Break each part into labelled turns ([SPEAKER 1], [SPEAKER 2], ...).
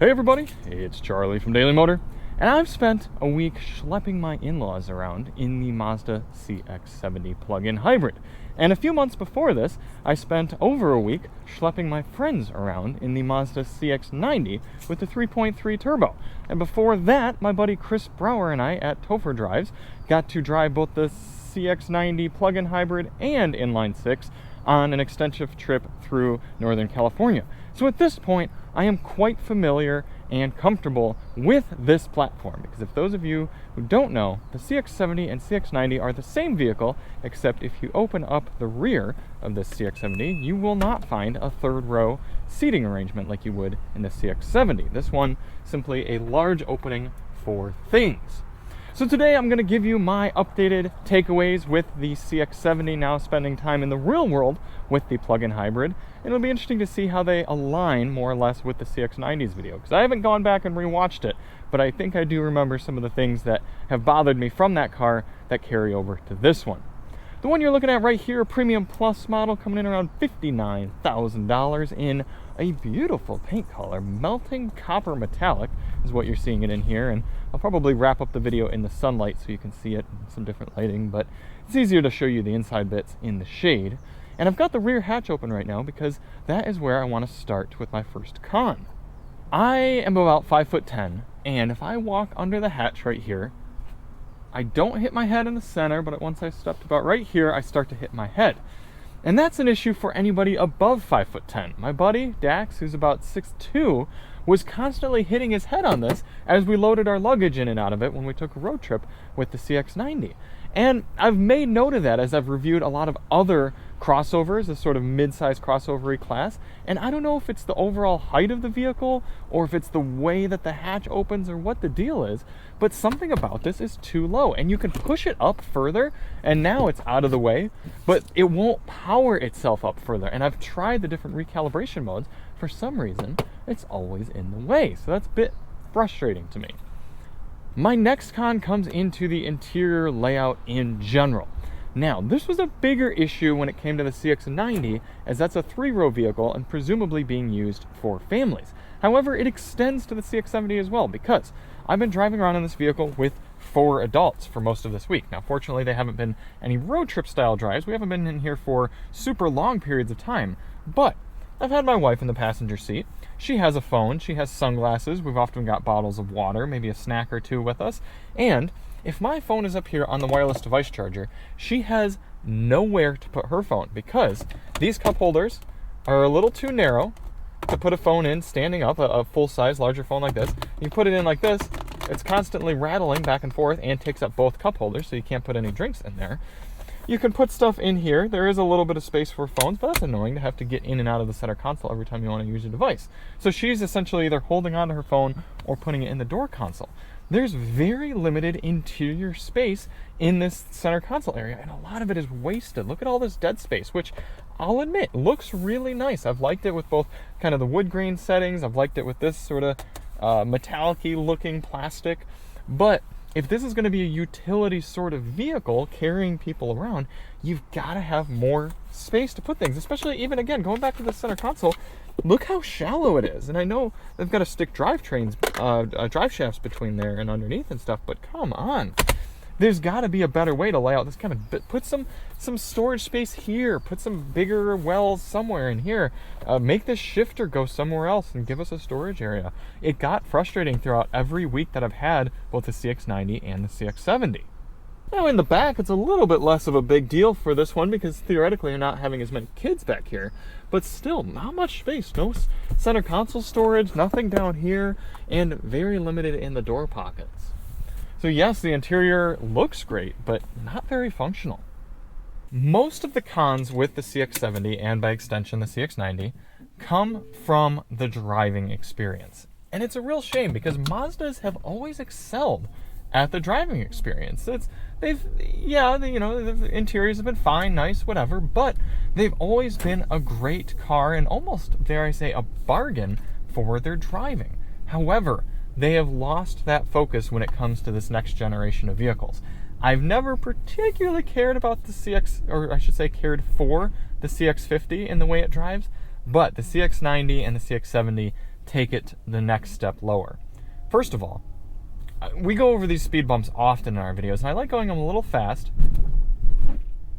[SPEAKER 1] Hey everybody, it's Charlie from Daily Motor, and I've spent a week schlepping my in-laws around in the Mazda CX-70 plug-in hybrid. And a few months before this, I spent over a week schlepping my friends around in the Mazda CX-90 with the 3.3 turbo. And before that, my buddy Chris Brower and I at Topher Drives got to drive both the CX-90 plug-in hybrid and inline six on an extensive trip through Northern California. So at this point, I am quite familiar and comfortable with this platform, because if those of you who don't know, the CX-70 and CX-90 are the same vehicle, except if you open up the rear of this CX-70, you will not find a third row seating arrangement like you would in the CX-70. This one, simply a large opening for things. So today I'm going to give you my updated takeaways with the CX-70, now spending time in the real world with the plug-in hybrid. And it'll be interesting to see how they align more or less with the CX-90's video, because I haven't gone back and rewatched it, but I think I do remember some of the things that have bothered me from that car that carry over to this one. The one you're looking at right here, a Premium Plus model, coming in around $59,000 in a beautiful paint color. Melting copper metallic is what you're seeing it in here, and I'll probably wrap up the video in the sunlight so you can see it in some different lighting, but it's easier to show you the inside bits in the shade. And I've got the rear hatch open right now because that is where I want to start with my first con. I am about 5'10", and if I walk under the hatch right here, I don't hit my head in the center, but once I stepped about right here, I start to hit my head. And that's an issue for anybody above 5'10". My buddy, Dax, who's about 6'2", was constantly hitting his head on this as we loaded our luggage in and out of it when we took a road trip with the CX-90. And I've made note of that as I've reviewed a lot of other crossovers, a sort of mid-size crossover-y class, and I don't know if it's the overall height of the vehicle or if it's the way that the hatch opens or what the deal is, but something about this is too low, and you can push it up further, and now it's out of the way, but it won't power itself up further. And I've tried the different recalibration modes. For some reason, it's always in the way, so that's a bit frustrating to me. My next con comes into the interior layout in general. Now, this was a bigger issue when it came to the CX-90, as that's a 3-row vehicle and presumably being used for families. However, it extends to the CX-70 as well, because I've been driving around in this vehicle with 4 adults for most of this week. Now, fortunately, they haven't been any road trip style drives. We haven't been in here for super long periods of time, but I've had my wife in the passenger seat. She has a phone, she has sunglasses, we've often got bottles of water, maybe a snack or two with us, and if my phone is up here on the wireless device charger, she has nowhere to put her phone, because these cup holders are a little too narrow to put a phone in standing up, a full-size, larger phone like this. You put it in like this, it's constantly rattling back and forth and takes up both cup holders, so you can't put any drinks in there. You can put stuff in here. There is a little bit of space for phones, but that's annoying to have to get in and out of the center console every time you want to use your device. So she's essentially either holding onto her phone or putting it in the door console. There's very limited interior space in this center console area, and a lot of it is wasted. Look at all this dead space, which I'll admit looks really nice. I've liked it with both kind of the wood grain settings. I've liked it with this sort of metallic-y looking plastic, but if this is going to be a utility sort of vehicle carrying people around, you've got to have more space to put things, especially even, again, going back to the center console, look how shallow it is. And I know they've got to stick drive shafts between there and underneath and stuff, but come on. There's got to be a better way to lay out this kind of, put some storage space here, put some bigger wells somewhere in here, make this shifter go somewhere else and give us a storage area. It got frustrating throughout every week that I've had both the CX-90 and the CX-70. Now in the back, it's a little bit less of a big deal for this one because theoretically you're not having as many kids back here, but still not much space. No center console storage, nothing down here, and very limited in the door pockets. So yes, the interior looks great, but not very functional. Most of the cons with the CX-70 and by extension the CX-90 come from the driving experience. And it's a real shame because Mazdas have always excelled at the driving experience. The interiors have been fine, nice, whatever, but they've always been a great car and almost, dare I say, a bargain for their driving. However, they have lost that focus when it comes to this next generation of vehicles. I've never particularly cared about the cared for the CX-50 in the way it drives, but the CX-90 and the CX-70 take it the next step lower. First of all, we go over these speed bumps often in our videos, and I like going them a little fast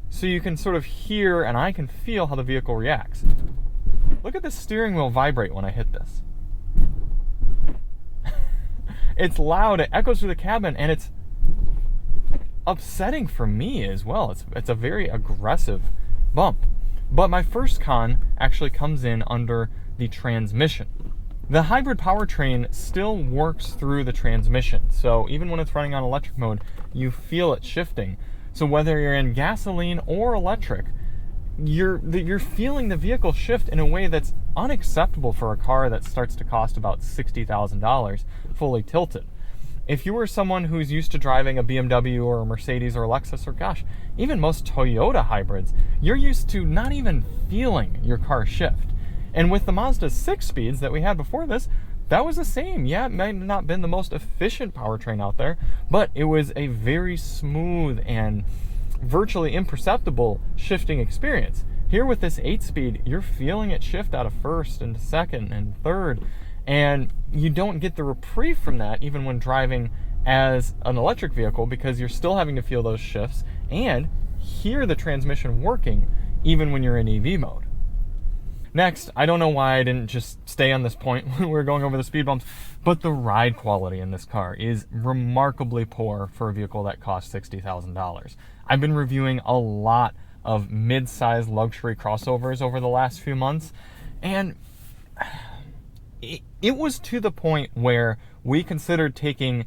[SPEAKER 1] so you can sort of hear and I can feel how the vehicle reacts. Look at the steering wheel vibrate when I hit this. It's loud, it echoes through the cabin, and it's upsetting for me as well. It's a very aggressive bump. But my first con actually comes in under the transmission. The hybrid powertrain still works through the transmission, so even when it's running on electric mode, you feel it shifting. So whether you're in gasoline or electric, you're feeling the vehicle shift in a way that's unacceptable for a car that starts to cost about $60,000 fully tilted. If you were someone who's used to driving a BMW or a Mercedes or a Lexus, or gosh, even most Toyota hybrids, you're used to not even feeling your car shift. And with the Mazda 6 speeds that we had before this, that was the same. Yeah, it might not have been the most efficient powertrain out there, but it was a very smooth and virtually imperceptible shifting experience. Here with this 8-speed, you're feeling it shift out of first and second and third, and you don't get the reprieve from that even when driving as an electric vehicle, because you're still having to feel those shifts and hear the transmission working even when you're in EV mode. Next, I don't know why I didn't just stay on this point when we were going over the speed bumps, but the ride quality in this car is remarkably poor for a vehicle that costs $60,000. I've been reviewing a lot of mid-sized luxury crossovers over the last few months, and it was to the point where we considered taking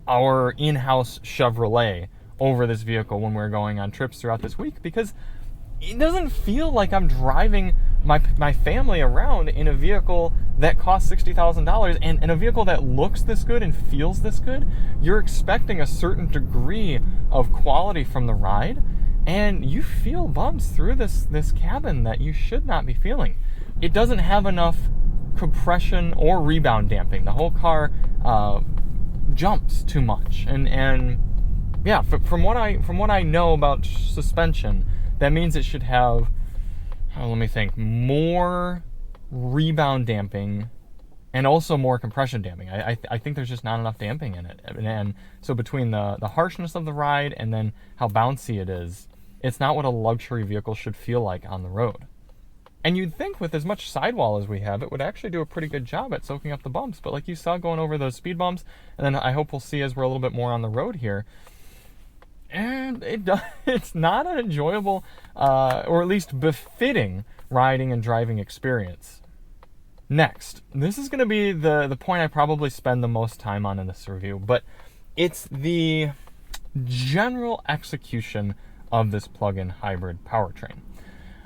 [SPEAKER 1] our in-house Chevrolet over this vehicle when we were going on trips throughout this week, because it doesn't feel like I'm driving my family around in a vehicle that costs $60,000 and a vehicle that looks this good and feels this good. You're expecting a certain degree of quality from the ride, and you feel bumps through this cabin that you should not be feeling. It doesn't have enough compression or rebound damping. The whole car jumps too much, and yeah, from what I know about suspension, that means it should have, let me think, more rebound damping and also more compression damping. I think there's just not enough damping in it. And so between the harshness of the ride and then how bouncy it is, it's not what a luxury vehicle should feel like on the road. And you'd think with as much sidewall as we have, it would actually do a pretty good job at soaking up the bumps. But like you saw going over those speed bumps, and then I hope we'll see as we're a little bit more on the road here, and it's not an enjoyable or at least befitting riding and driving experience. Next, this is going to be the point I probably spend the most time on in this review, but it's the general execution of this plug-in hybrid powertrain.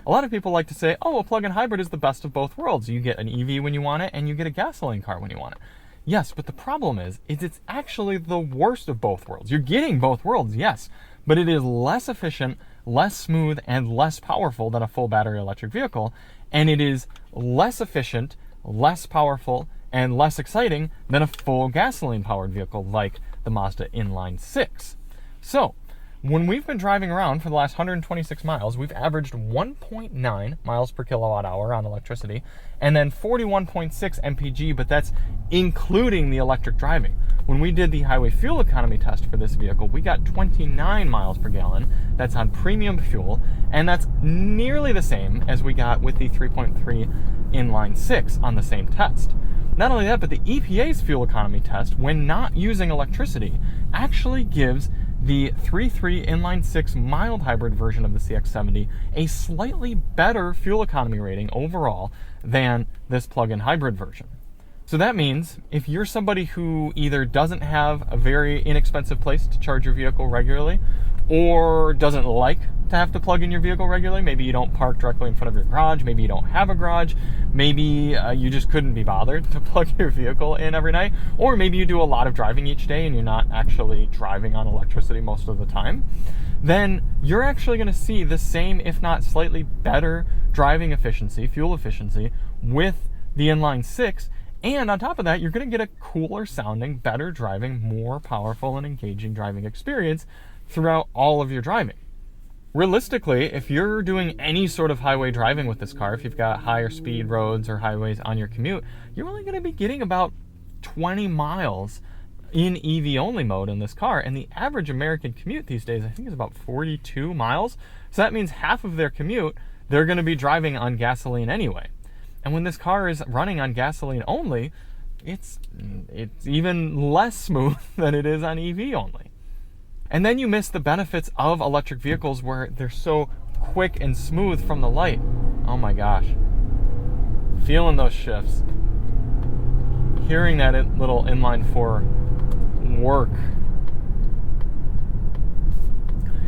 [SPEAKER 1] A lot of people like to say, oh, a plug-in hybrid is the best of both worlds. You get an EV when you want it, and you get a gasoline car when you want it. Yes, but the problem is it's actually the worst of both worlds. You're getting both worlds, yes, but it is less efficient, less smooth, and less powerful than a full battery electric vehicle, and it is less efficient, less powerful, and less exciting than a full gasoline-powered vehicle like the Mazda Inline 6. So, when we've been driving around for the last 126 miles, we've averaged 1.9 miles per kilowatt hour on electricity, and then 41.6 mpg, but that's including the electric driving. When we did the highway fuel economy test for this vehicle, we got 29 miles per gallon. That's on premium fuel, and that's nearly the same as we got with the 3.3 inline 6 on the same test. Not only that, but the EPA's fuel economy test, when not using electricity, actually gives the 3.3 inline 6 mild hybrid version of the CX-70 a slightly better fuel economy rating overall than this plug-in hybrid version. So that means if you're somebody who either doesn't have a very inexpensive place to charge your vehicle regularly, or doesn't like to have to plug in your vehicle regularly, maybe you don't park directly in front of your garage, maybe you don't have a garage, maybe you just couldn't be bothered to plug your vehicle in every night, or maybe you do a lot of driving each day and you're not actually driving on electricity most of the time, then you're actually going to see the same, if not slightly better, driving efficiency, fuel efficiency with the inline 6. And on top of that, you're going to get a cooler sounding, better driving, more powerful and engaging driving experience throughout all of your driving. Realistically, if you're doing any sort of highway driving with this car, if you've got higher speed roads or highways on your commute, you're only going to be getting about 20 miles in EV only mode in this car. And the average American commute these days, I think, is about 42 miles. So that means half of their commute, they're going to be driving on gasoline anyway. And when this car is running on gasoline only, it's even less smooth than it is on EV only. And then you miss the benefits of electric vehicles where they're so quick and smooth from the light. Oh my gosh. Feeling those shifts. Hearing that little inline four work.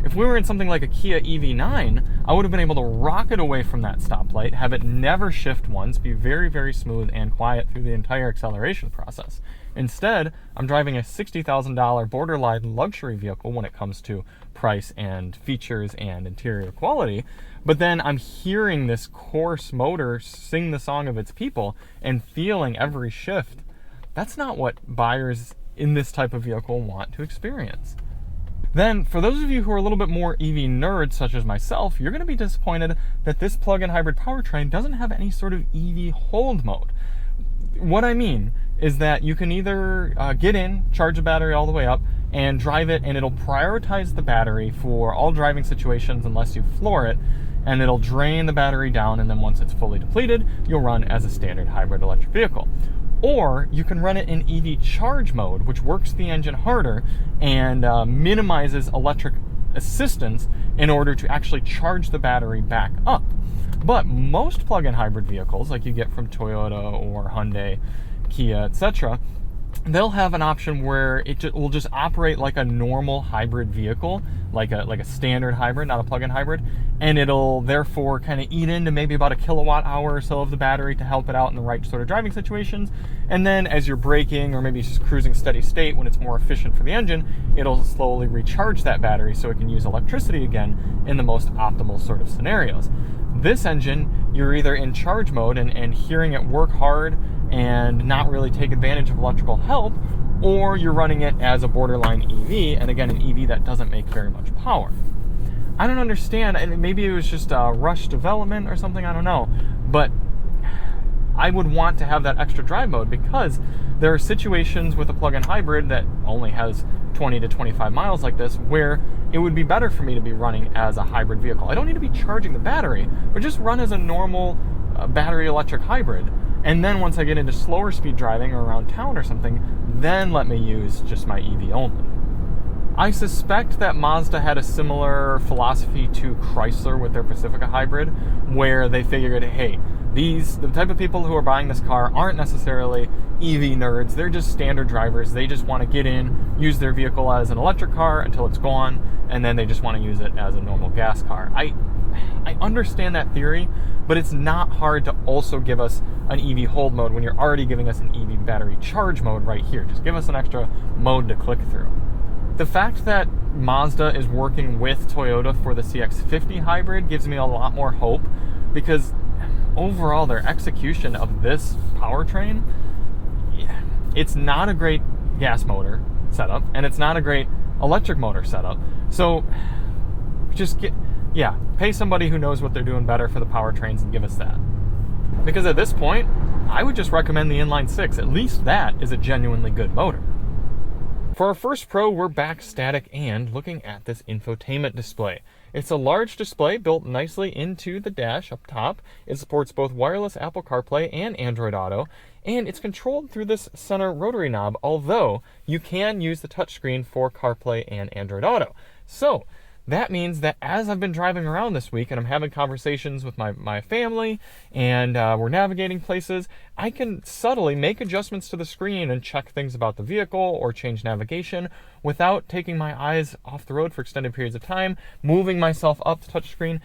[SPEAKER 1] If we were in something like a Kia EV9, I would have been able to rocket away from that stoplight, have it never shift once, be very, very smooth and quiet through the entire acceleration process. Instead, I'm driving a $60,000 borderline luxury vehicle when it comes to price and features and interior quality, but then I'm hearing this coarse motor sing the song of its people and feeling every shift. That's not what buyers in this type of vehicle want to experience. Then, for those of you who are a little bit more EV nerds, such as myself, you're going to be disappointed that this plug-in hybrid powertrain doesn't have any sort of EV hold mode. What I mean is that you can either get in, charge the battery all the way up, and drive it, and it'll prioritize the battery for all driving situations unless you floor it, and it'll drain the battery down, and then once it's fully depleted, you'll run as a standard hybrid electric vehicle. Or you can run it in EV charge mode, which works the engine harder and minimizes electric assistance in order to actually charge the battery back up. But most plug-in hybrid vehicles, like you get from Toyota or Hyundai, Kia, etc., they'll have an option where it will just operate like a normal hybrid vehicle, like a standard hybrid, not a plug-in hybrid, and it'll therefore kind of eat into maybe about a kilowatt hour or so of the battery to help it out in the right sort of driving situations. And then as you're braking or maybe just cruising steady state when it's more efficient for the engine, it'll slowly recharge that battery so it can use electricity again in the most optimal sort of scenarios. This engine, you're either in charge mode and hearing it work hard and not really take advantage of electrical help, or you're running it as a borderline EV, and again, an EV that doesn't make very much power. I don't understand, and maybe it was just a rush development or something, I don't know, but I would want to have that extra drive mode because there are situations with a plug-in hybrid that only has 20 to 25 miles like this where it would be better for me to be running as a hybrid vehicle. I don't need to be charging the battery, but just run as a normal battery electric hybrid. And then once I get into slower speed driving or around town or something, then let me use just my EV only. I suspect that Mazda had a similar philosophy to Chrysler with their Pacifica hybrid, where they figured, hey, the type of people who are buying this car aren't necessarily EV nerds. They're just standard drivers. They just want to get in, use their vehicle as an electric car until it's gone, and then they just want to use it as a normal gas car. I understand that theory, but it's not hard to also give us an EV hold mode when you're already giving us an EV battery charge mode right here. Just give us an extra mode to click through. The fact that Mazda is working with Toyota for the CX-50 hybrid gives me a lot more hope, because overall their execution of this powertrain, it's not a great gas motor setup, and it's not a great electric motor setup. So just pay somebody who knows what they're doing better for the powertrains and give us that. Because at this point, I would just recommend the inline six. At least that is a genuinely good motor. For our first pro, we're back static and looking at this infotainment display. It's a large display built nicely into the dash up top. It supports both wireless Apple CarPlay and Android Auto, and it's controlled through this center rotary knob, although you can use the touchscreen for CarPlay and Android Auto. So that means that as I've been driving around this week and I'm having conversations with my family and we're navigating places, I can subtly make adjustments to the screen and check things about the vehicle or change navigation without taking my eyes off the road for extended periods of time, moving myself up the touchscreen.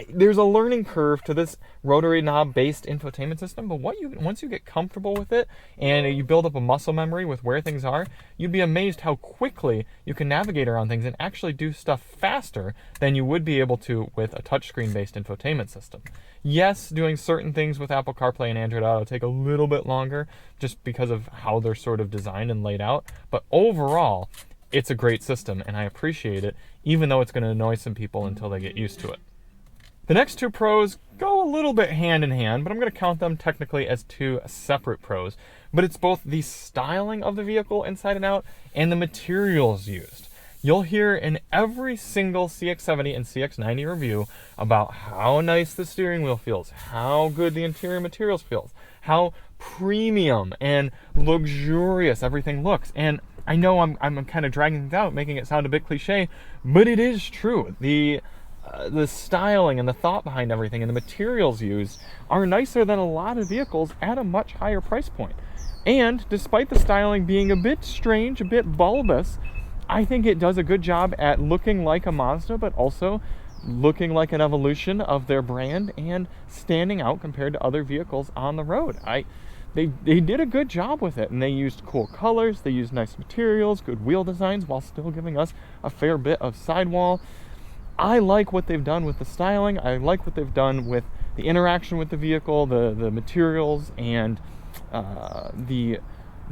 [SPEAKER 1] There's a learning curve to this rotary knob based infotainment system, but once you get comfortable with it and you build up a muscle memory with where things are, you'd be amazed how quickly you can navigate around things and actually do stuff faster than you would be able to with a touchscreen based infotainment system. Yes, doing certain things with Apple CarPlay and Android Auto take a little bit longer just because of how they're sort of designed and laid out, but overall, it's a great system, and I appreciate it, even though it's going to annoy some people until they get used to it. The next two pros go a little bit hand in hand, but I'm going to count them technically as two separate pros. But it's both the styling of the vehicle inside and out and the materials used. You'll hear in every single CX-70 and CX-90 review about how nice the steering wheel feels, how good the interior materials feels, how premium and luxurious everything looks. And I know I'm kind of dragging it out, making it sound a bit cliche, but it is true. The styling and the thought behind everything and the materials used are nicer than a lot of vehicles at a much higher price point. And despite the styling being a bit strange, a bit bulbous, I think it does a good job at looking like a Mazda, but also looking like an evolution of their brand and standing out compared to other vehicles on the road. They did a good job with it, and they used cool colors, they used nice materials, good wheel designs, while still giving us a fair bit of sidewall. I like what they've done with the styling. I like what they've done with the interaction with the vehicle, the materials, and the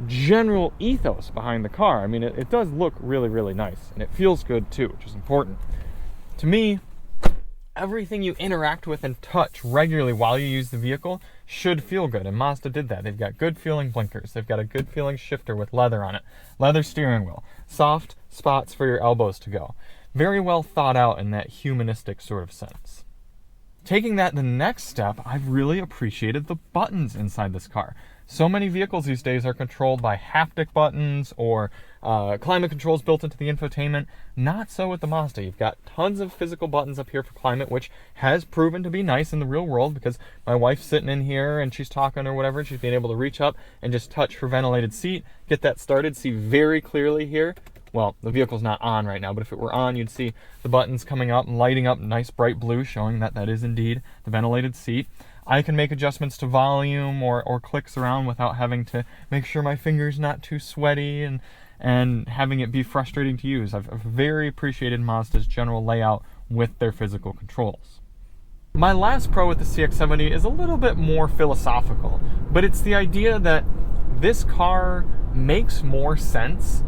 [SPEAKER 1] general ethos behind the car. I mean, it does look really, really nice, and it feels good too, which is important. To me, everything you interact with and touch regularly while you use the vehicle should feel good, and Mazda did that. They've got good feeling blinkers, they've got a good feeling shifter with leather on it, leather steering wheel, soft spots for your elbows to go. Very well thought out in that humanistic sort of sense. Taking that the next step, I've really appreciated the buttons inside this car. So many vehicles these days are controlled by haptic buttons or climate controls built into the infotainment. Not so with the Mazda. You've got tons of physical buttons up here for climate, which has proven to be nice in the real world, because my wife's sitting in here and she's talking or whatever, and she's being able to reach up and just touch her ventilated seat, get that started, see very clearly here. Well, the vehicle's not on right now, but if it were on, you'd see the buttons coming up and lighting up nice bright blue, showing that that is indeed the ventilated seat. I can make adjustments to volume or clicks around without having to make sure my finger's not too sweaty and having it be frustrating to use. I've very appreciated Mazda's general layout with their physical controls. My last pro with the CX-70 is a little bit more philosophical, but it's the idea that this car makes more sense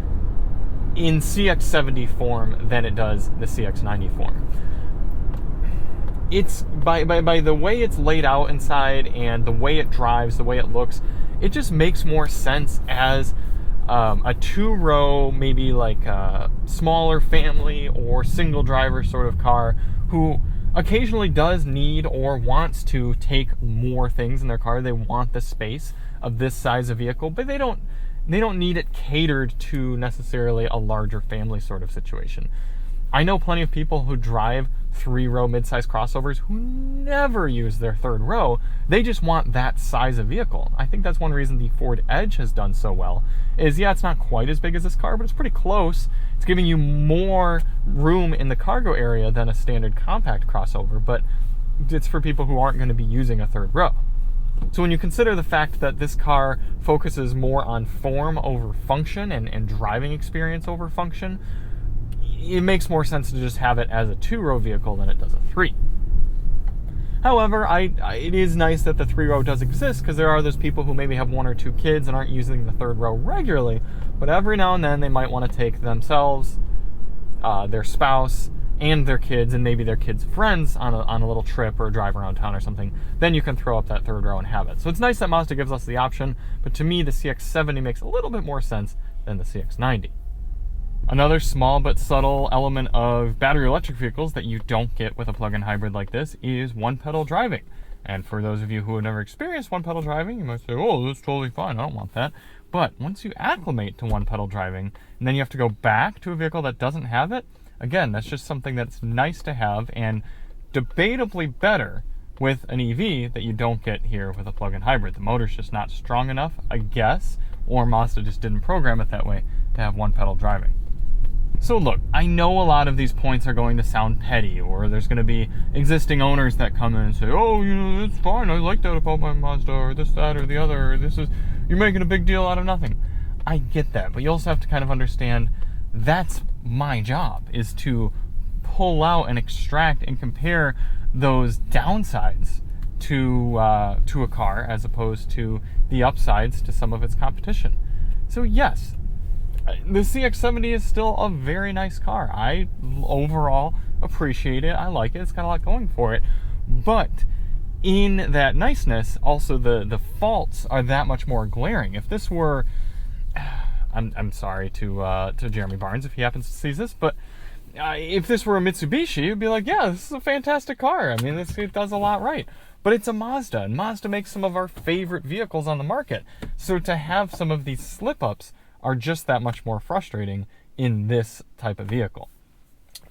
[SPEAKER 1] in CX-70 form than it does the CX-90 form. It's by the way it's laid out inside and the way it drives, the way it looks, it just makes more sense as a two-row, maybe like a smaller family or single driver sort of car who occasionally does need or wants to take more things in their car. They want the space of this size of vehicle, but they don't need it catered to necessarily a larger family sort of situation. I know plenty of people who drive three-row mid-size crossovers who never use their third row. They just want that size of vehicle. I think that's one reason the Ford Edge has done so well is, yeah, it's not quite as big as this car, but it's pretty close. It's giving you more room in the cargo area than a standard compact crossover, but it's for people who aren't going to be using a third row. So when you consider the fact that this car focuses more on form over function and driving experience over function, it makes more sense to just have it as a two-row vehicle than it does a three. However, it is nice that the three-row does exist, because there are those people who maybe have one or two kids and aren't using the third row regularly, but every now and then they might want to take themselves, their spouse, and their kids, and maybe their kids' friends on a little trip or a drive around town or something. Then you can throw up that third row and have it. So it's nice that Mazda gives us the option, but to me the CX-70 makes a little bit more sense than the CX-90. Another small but subtle element of battery electric vehicles that you don't get with a plug-in hybrid like this is one-pedal driving. And for those of you who have never experienced one-pedal driving, you might say, oh, that's totally fine, I don't want that. But once you acclimate to one-pedal driving, and then you have to go back to a vehicle that doesn't have it, again, that's just something that's nice to have and debatably better with an EV that you don't get here with a plug-in hybrid. The motor's just not strong enough, I guess, or Mazda just didn't program it that way to have one-pedal driving. So look, I know a lot of these points are going to sound petty, or there's going to be existing owners that come in and say, oh, it's fine, I like that about my Mazda, or this, that, or the other, or you're making a big deal out of nothing. I get that, but you also have to kind of understand that's my job, is to pull out and extract and compare those downsides to a car as opposed to the upsides to some of its competition. So yes, The CX-70 is still a very nice car. I overall appreciate it. I like it. It's got a lot going for it. But in that niceness, also the faults are that much more glaring. If this were, I'm sorry to Jeremy Barnes if he happens to see this, but if this were a Mitsubishi, you'd be like, yeah, this is a fantastic car. I mean, it does a lot right. But it's a Mazda, and Mazda makes some of our favorite vehicles on the market. So to have some of these slip-ups are just that much more frustrating in this type of vehicle.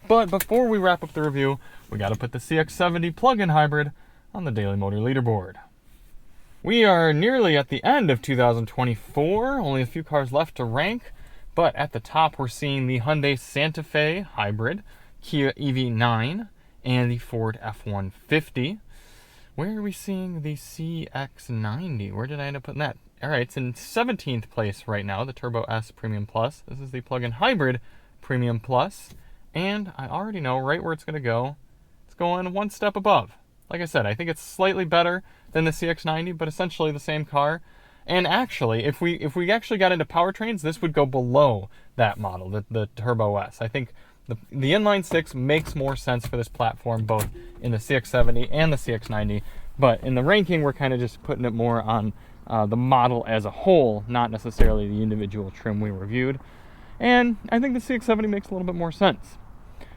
[SPEAKER 1] But before we wrap up the review, we got to put the CX-70 plug-in hybrid on the Daily Motor leaderboard. We are nearly at the end of 2024, only a few cars left to rank, but at the top we're seeing the Hyundai Santa Fe hybrid, Kia EV9, and the Ford F-150. Where are we seeing the CX-90? Where did I end up putting that? All right, it's in 17th place right now, the Turbo S Premium Plus. This is the plug-in hybrid Premium Plus, and I already know right where it's going to go. It's going one step above. Like I said, I think it's slightly better than the CX-90, but essentially the same car. And actually, if we actually got into powertrains, this would go below that model, the Turbo S. I think the inline six makes more sense for this platform, both in the CX-70 and the CX-90. But in the ranking, we're kind of just putting it more on the model as a whole, not necessarily the individual trim we reviewed. And I think the CX-70 makes a little bit more sense.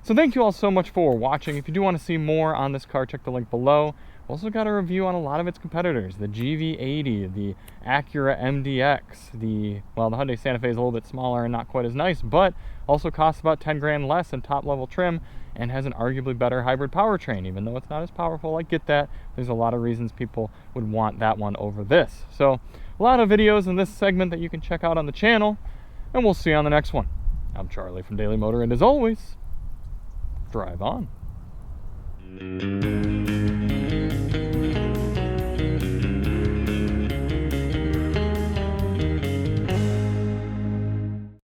[SPEAKER 1] So thank you all so much for watching. If you do want to see more on this car, check the link below. Also got a review on a lot of its competitors, the GV80, the Acura MDX, the Hyundai Santa Fe is a little bit smaller and not quite as nice, but also costs about 10 grand less in top level trim and has an arguably better hybrid powertrain. Even though it's not as powerful, I get that. There's a lot of reasons people would want that one over this. So a lot of videos in this segment that you can check out on the channel, and we'll see you on the next one. I'm Charlie from Daily Motor, and as always, drive on.